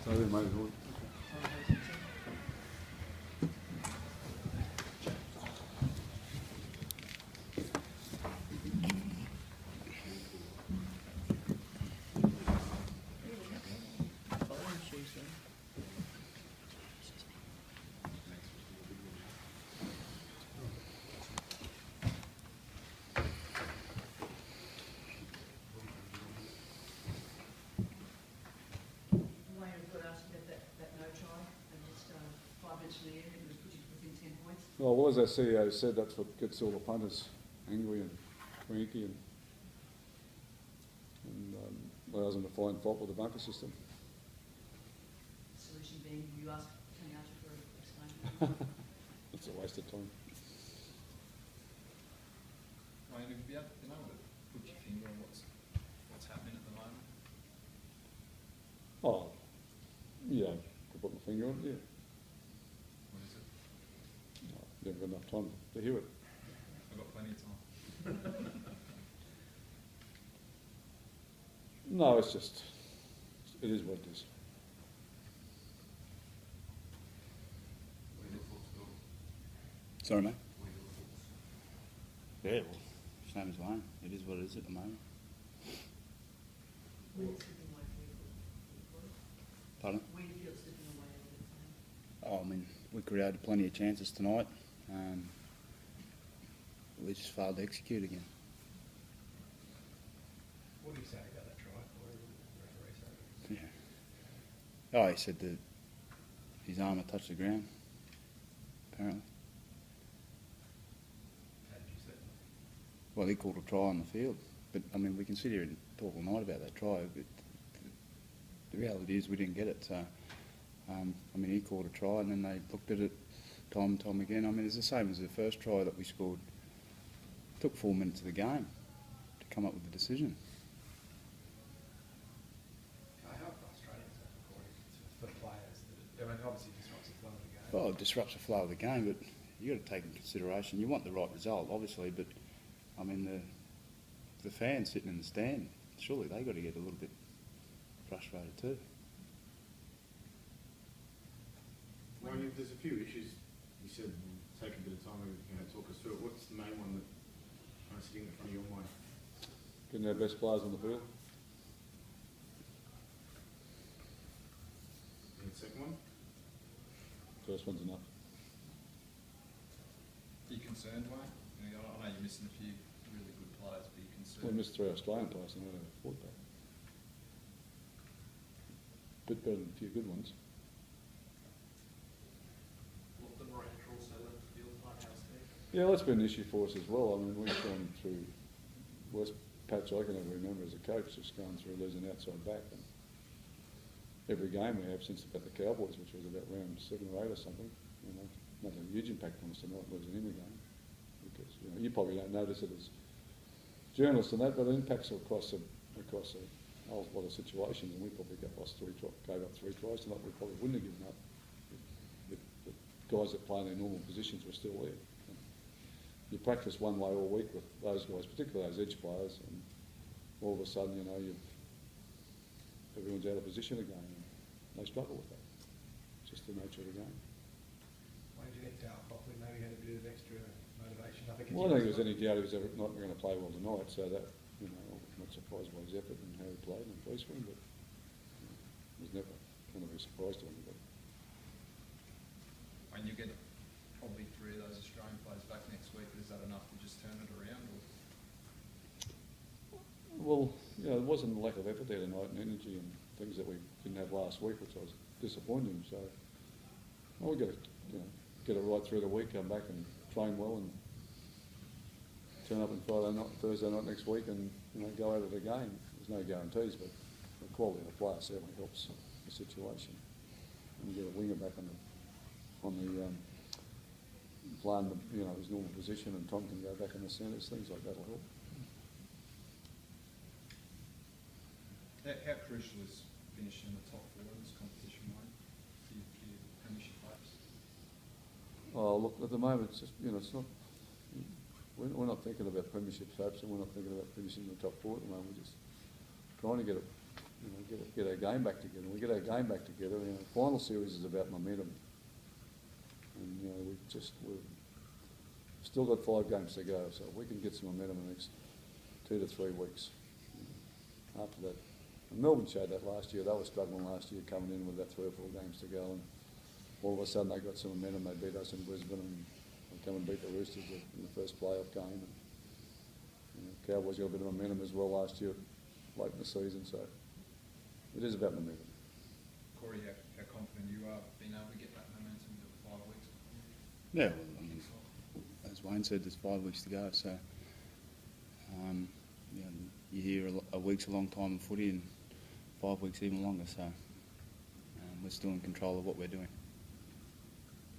So they might as well. Well, as our CEO said, that's what gets all the punters angry and cranky and allows them to find fault with the bunker system. The solution being you ask Tony Archer for an explanation. It's a waste of time. Wayne, have you been able to put your finger on what's happening at the moment? Oh, yeah, to put my finger on it, yeah. What is it? No, never got enough time to hear it. I've got plenty of time. No, it's just, it is what it is. Sorry, mate? Yeah, well, same as Wayne. It is what it is at the moment. Pardon? Oh, I mean, we created plenty of chances tonight. We just failed to execute again. What do you say about that try? What did the referee say? Yeah. Oh, he said that his arm had touched the ground, apparently. How did you say that? Well, he called a try on the field. But, I mean, we can sit here and talk all night about that try, but the reality is we didn't get it. So, I mean, he called a try and then they looked at it time and time again. I mean, it's the same as the first try that we scored. It took 4 minutes of the game to come up with the decision. How frustrating is that for players? I mean, obviously it disrupts the flow of the game. Well, it disrupts the flow of the game, but you've got to take into consideration, you want the right result, obviously, but, I mean, the fans sitting in the stand, surely they've got to get a little bit frustrated too. Well, I mean, there's a few issues. You said take a bit of time to talk us through it. What's the main one that kind of sitting in front of your mind? Getting our best players on the field. And the second one? First one's enough. Are you concerned, Wayne? I know you're missing a few really good players, but are you concerned? We missed 3 Australian players and we only have a fullback. Bit better than a few good ones. Yeah, that's been an issue for us as well. I mean, we've gone through worst patch I can ever remember as a coach, just going through losing outside back. And every game we have since about the Cowboys, which was about round 7 or 8 or something, you know, not a huge impact on us tonight losing any game. Because, you know, you probably don't notice it as journalists and that, but it impacts across a whole lot of situations, and we probably gave up 3 tries tonight. We probably wouldn't have given up if the guys that play in their normal positions were still there. You practice one way all week with those guys, particularly those edge players, and all of a sudden, you know, everyone's out of position again, and they struggle with that. It's just the nature of the game. Why did you get Dale properly? Maybe had a bit of extra motivation. Well, I don't think there's any doubt he was not going to play well tonight, so that, you know, I'm not surprised by his effort and how he played in Brisbane, but you know, it was never going to be a surprise to anybody. When you get probably 3 of those Australian players back next week, is that enough to just turn it around? Or? Well, you know, there wasn't a lack of effort there tonight and energy and things that we didn't have last week, which I was disappointed in. So, well, we've got to, you know, get it right through the week, come back and train well and turn up on Thursday night next week and, you know, go out of the game. There's no guarantees, but the quality of the player certainly helps the situation. And you get a winger back on the playing, you know, his normal position, and Tom can go back in the centres, things like that will help. How crucial is finishing in the top 4 in this competition, Wayne, for your premiership hopes? Oh, look, at the moment, it's just, you know, it's not, we're not thinking about premiership hopes, and we're not thinking about finishing in the top 4 at the moment. We're just trying to get it, you know, get our game back together. We get our game back together. You know, the final series is about momentum, and you know we've still got 5 games to go. So if we can get some momentum in the next 2 to 3 weeks. After that, and Melbourne showed that last year. They were struggling last year coming in with about 3 or 4 games to go, and all of a sudden they got some momentum. They beat us in Brisbane and they come and beat the Roosters in the first playoff game. And, you know, Cowboys got a bit of momentum as well last year, late in the season. So it is about momentum. Corey, how confident you are being able to get that momentum into the 5 weeks? Yeah, well, I mean, as Wayne said, there's 5 weeks to go, so you know, you hear a week's a long time in footy and 5 weeks even longer, so we're still in control of what we're doing.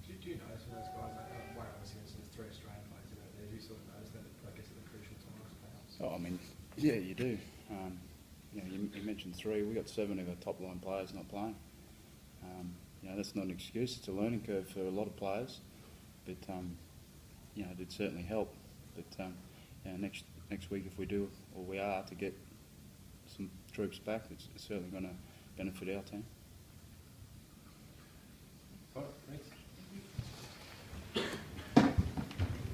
Do you notice from those guys, like, Wayne obviously mentioned there's 3 Australian players in it, do you sort of notice that, I guess, at the crucial times, perhaps? Oh, I mean, yeah, you do. You know, you mentioned 3. We got 7 of our top line players not playing. You know, that's not an excuse. It's a learning curve for a lot of players, but you know, it did certainly help. But you know, next week, if we do, or we are to get some troops back, it's certainly going to benefit our team.